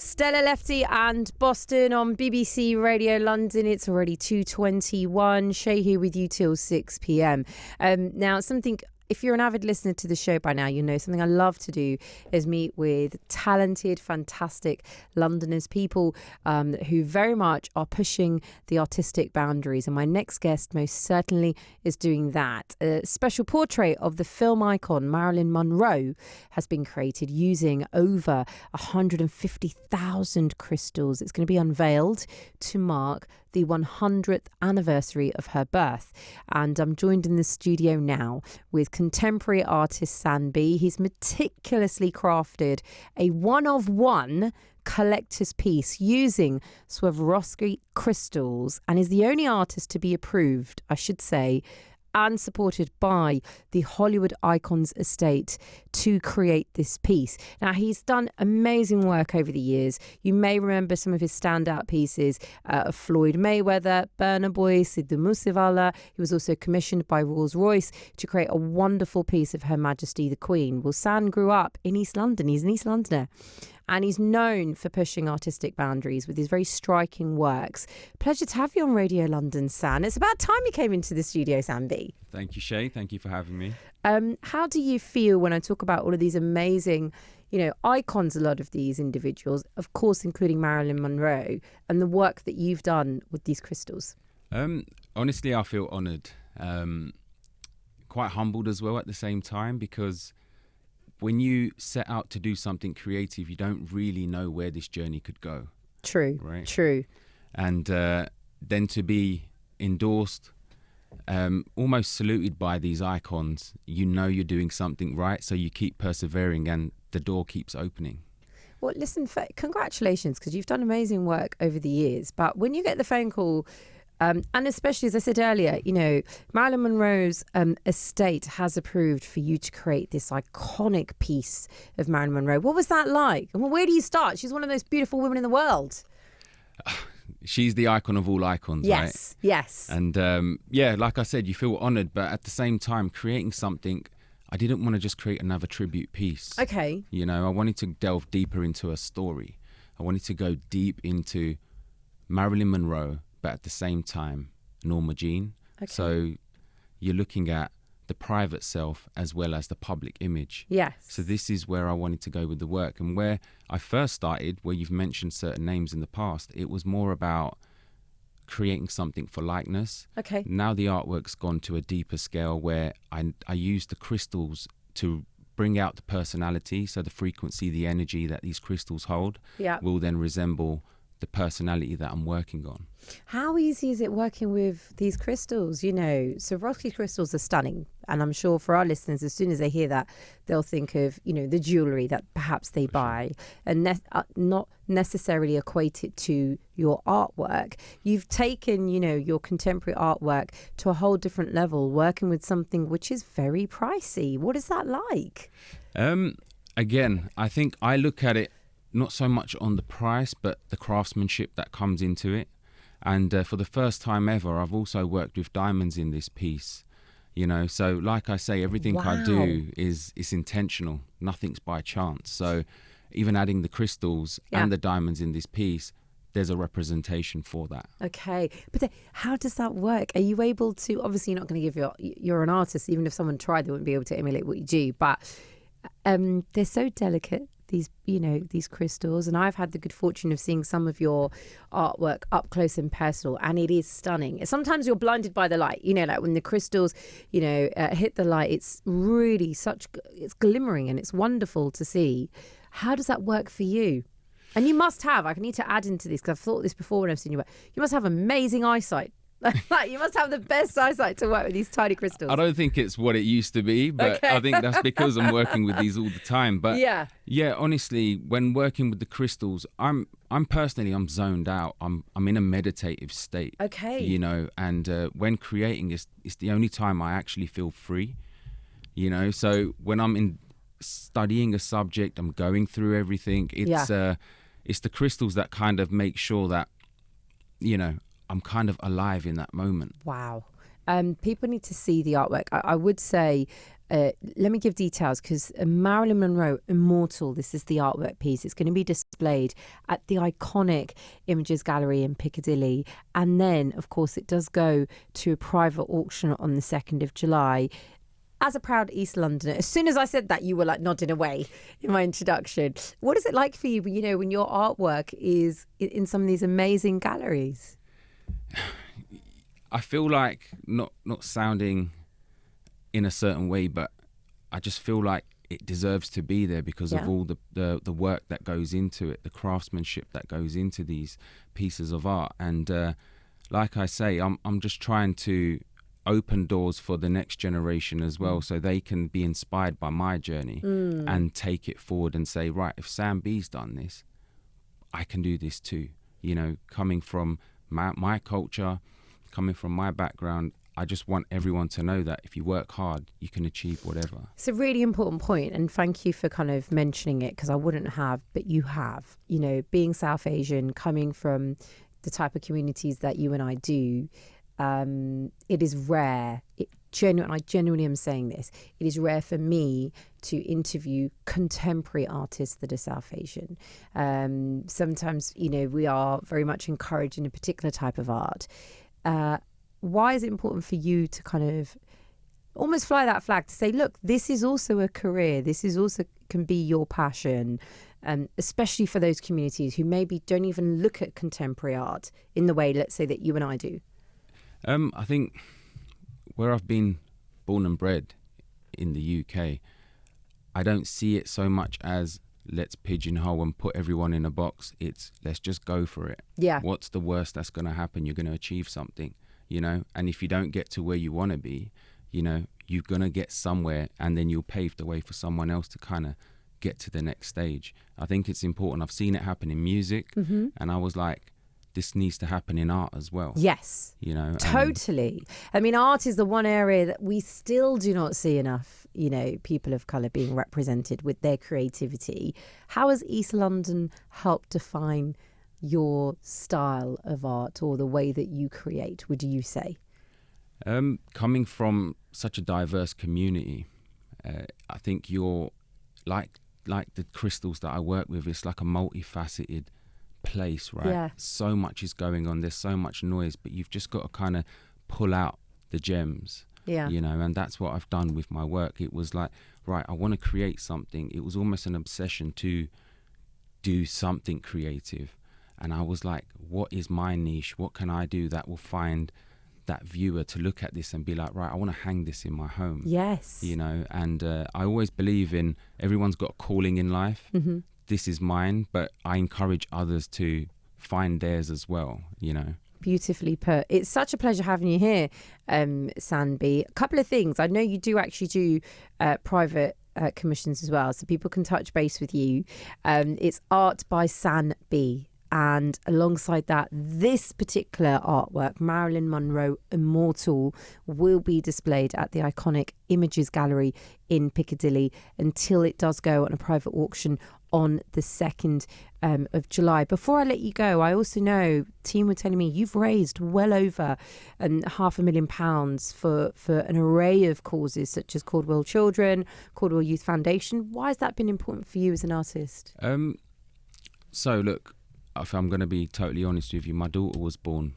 Stella Lefty and Boston on BBC Radio London. It's already 2:21. Shay here with you till 6 p.m. Now, if you're an avid listener to the show by now, you know something I love to do is meet with talented, fantastic Londoners, people who very much are pushing the artistic boundaries. And my next guest most certainly is doing that. A special portrait of the film icon Marilyn Monroe has been created using over 150,000 crystals. It's going to be unveiled to mark the 100th anniversary of her birth. And I'm joined in the studio now with contemporary artist San B. He's meticulously crafted a one-of-one collector's piece using Swarovski crystals and is the only artist to be approved, I should say, and supported by the Hollywood Icons estate to create this piece. Now, he's done amazing work over the years. You may remember some of his standout pieces of Floyd Mayweather, Burna Boy, Sidhu Moosewala. He was also commissioned by Rolls-Royce to create a wonderful piece of Her Majesty the Queen. Well, San grew up in East London. He's an East Londoner. And he's known for pushing artistic boundaries with his very striking works. Pleasure to have you on Radio London, San. It's about time you came into the studio, San B. Thank you, Shay. Thank you for having me. How do you feel when I talk about all of these amazing, icons, a lot of these individuals, of course, including Marilyn Monroe, and the work that you've done with these crystals? Honestly, I feel honoured. Quite humbled as well at the same time, because when you set out to do something creative, you don't really know where this journey could go. True, right? True. And then to be endorsed, almost saluted by these icons, you're doing something right, so you keep persevering and the door keeps opening. Well, listen, congratulations, because you've done amazing work over the years. But when you get the phone call, and especially, as I said earlier, Marilyn Monroe's estate has approved for you to create this iconic piece of Marilyn Monroe. What was that like? And where do you start? She's one of the most beautiful women in the world. She's the icon of all icons, right? Yes. And like I said, you feel honoured, but at the same time, creating something, I didn't want to just create another tribute piece. Okay. I wanted to delve deeper into a story. I wanted to go deep into Marilyn Monroe, but at the same time, Norma Jeane. Okay. So you're looking at the private self as well as the public image. Yes. So this is where I wanted to go with the work. And where I first started, where you've mentioned certain names in the past, it was more about creating something for likeness. Okay. Now the artwork's gone to a deeper scale where I use the crystals to bring out the personality. So the frequency, the energy that these crystals hold will then resemble the personality that I'm working on. How easy is it working with these crystals? Swarovski crystals are stunning. And I'm sure for our listeners, as soon as they hear that, they'll think of, the jewellery that perhaps they buy and not necessarily equate it to your artwork. You've taken, your contemporary artwork to a whole different level, working with something which is very pricey. What is that like? Again, I think I look at it not so much on the price, but the craftsmanship that comes into it. And for the first time ever, I've also worked with diamonds in this piece. So like I say, everything I do is intentional. Nothing's by chance. So even adding the crystals and the diamonds in this piece, there's a representation for that. Okay. But how does that work? Are you able to, obviously you're not going to give you're an artist, even if someone tried, they wouldn't be able to emulate what you do, but they're so delicate. These crystals, and I've had the good fortune of seeing some of your artwork up close and personal, and it is stunning. Sometimes you're blinded by the light, like when the crystals, hit the light, it's really it's glimmering and it's wonderful to see. How does that work for you? And you must have, I need to add into this because I've thought this before when I've seen you work, you must have amazing eyesight. You must have the best eyesight to work with these tiny crystals. I don't think it's what it used to be, but I think that's because I'm working with these all the time. But yeah, honestly, when working with the crystals, I'm zoned out. I'm in a meditative state. Okay. And when creating, it's the only time I actually feel free. So when I'm studying a subject, I'm going through everything. It's the crystals that kind of make sure that I'm kind of alive in that moment. Wow. People need to see the artwork. I would say let me give details, because Marilyn Monroe Immortal, this is the artwork piece. It's going to be displayed at the iconic Images Gallery in Piccadilly. And then, of course, it does go to a private auction on the 2nd of July. As a proud East Londoner, as soon as I said that, you were like nodding away in my introduction. What is it like for you, when your artwork is in some of these amazing galleries? I feel like not sounding in a certain way, but I just feel like it deserves to be there because of all the work that goes into it, the craftsmanship that goes into these pieces of art. And like I say, I'm just trying to open doors for the next generation as well, so they can be inspired by my journey and take it forward and say, right, if Sam B's done this, I can do this too. Coming from my culture, coming from my background, I just want everyone to know that if you work hard, you can achieve whatever. It's a really important point, and thank you for kind of mentioning it, because I wouldn't have, but you have. Being South Asian, coming from the type of communities that you and I do, it is rare. I genuinely am saying this. It is rare for me to interview contemporary artists that are South Asian. Sometimes, we are very much encouraged in a particular type of art. Why is it important for you to kind of almost fly that flag to say, look, this is also a career. This is also can be your passion, especially for those communities who maybe don't even look at contemporary art in the way, let's say, that you and I do? I think where I've been born and bred in the UK, I don't see it so much as let's pigeonhole and put everyone in a box. It's let's just go for it. Yeah. What's the worst that's going to happen? You're going to achieve something, and if you don't get to where you want to be, you're going to get somewhere, and then you'll pave the way for someone else to kind of get to the next stage. I think it's important. I've seen it happen in music, and I was like, this needs to happen in art as well. Yes. Totally. I mean, art is the one area that we still do not see enough, people of colour being represented with their creativity. How has East London helped define your style of art or the way that you create, would you say? Coming from such a diverse community, I think you're like the crystals that I work with. It's like a multifaceted place, right? Yeah. So much is going on. There's so much noise, but you've just got to kind of pull out the gems. Yeah. And that's what I've done with my work. It was like, right, I want to create something. It was almost an obsession to do something creative. And I was like, what is my niche? What can I do that will find that viewer to look at this and be like, right, I want to hang this in my home. Yes. And I always believe in everyone's got a calling in life. Mm-hmm. This is mine, but I encourage others to find theirs as well, Beautifully put. It's such a pleasure having you here, Sanbi. A couple of things. I know you do actually do private commissions as well, so people can touch base with you. It's Art by Sanbi. And alongside that, this particular artwork, Marilyn Monroe Immortal, will be displayed at the iconic Images Gallery in Piccadilly until it does go on a private auction on the 2nd of July. Before I let you go, I also know, team were telling me you've raised well over £500,000 for an array of causes such as Caudwell Children, Caudwell Youth Foundation. Why has that been important for you as an artist? So look, if I'm going to be totally honest with you, my daughter was born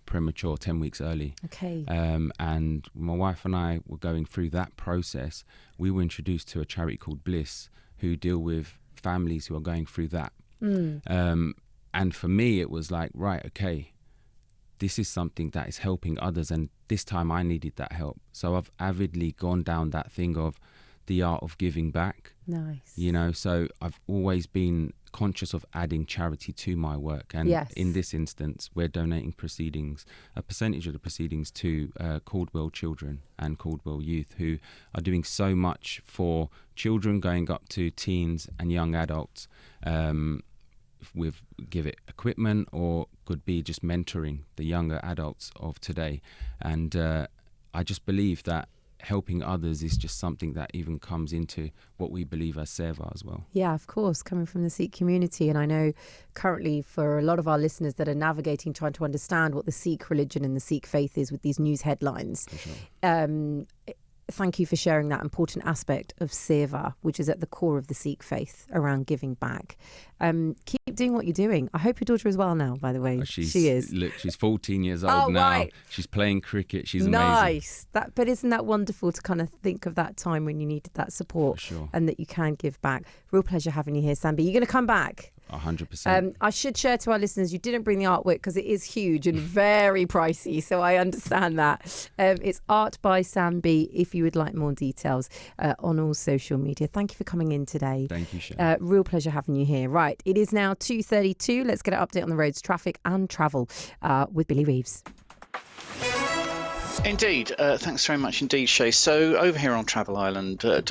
premature, 10 weeks early. Okay. And my wife and I were going through that process. We were introduced to a charity called Bliss, who deal with families who are going through that. And for me, it was like, right, okay, this is something that is helping others. And this time I needed that help. So I've avidly gone down that thing of the art of giving back. Nice. So I've always been conscious of adding charity to my work, and yes. In this instance we're donating a percentage of the proceedings to Caudwell Children and Caudwell Youth, who are doing so much for children going up to teens and young adults, with give it equipment or could be just mentoring the younger adults of today. And I just believe that helping others is just something that even comes into what we believe as Seva as well. Yeah, of course, coming from the Sikh community. And I know currently for a lot of our listeners that are navigating, trying to understand what the Sikh religion and the Sikh faith is with these news headlines. For sure. thank you for sharing that important aspect of seva, which is at the core of the Sikh faith around giving back. Keep doing what you're doing. I hope your daughter is well now, by the way. She is. Look, she's 14 years old now. Right. She's playing cricket. She's amazing. Nice. But isn't that wonderful to kind of think of that time when you needed that support, For sure. and that you can give back? Real pleasure having you here, Sambi. You're going to come back? 100%. I should share to our listeners, you didn't bring the artwork because it is huge and very pricey, so I understand that. It's Art by Sam B, if you would like more details, on all social media. Thank you for coming in today. Thank you, Shay. Real pleasure having you here. Right, it is now 2:32. Let's get an update on the roads, traffic and travel with Billy Reeves. Indeed. Thanks very much indeed, Shay. So over here on Travel Island, Dominic,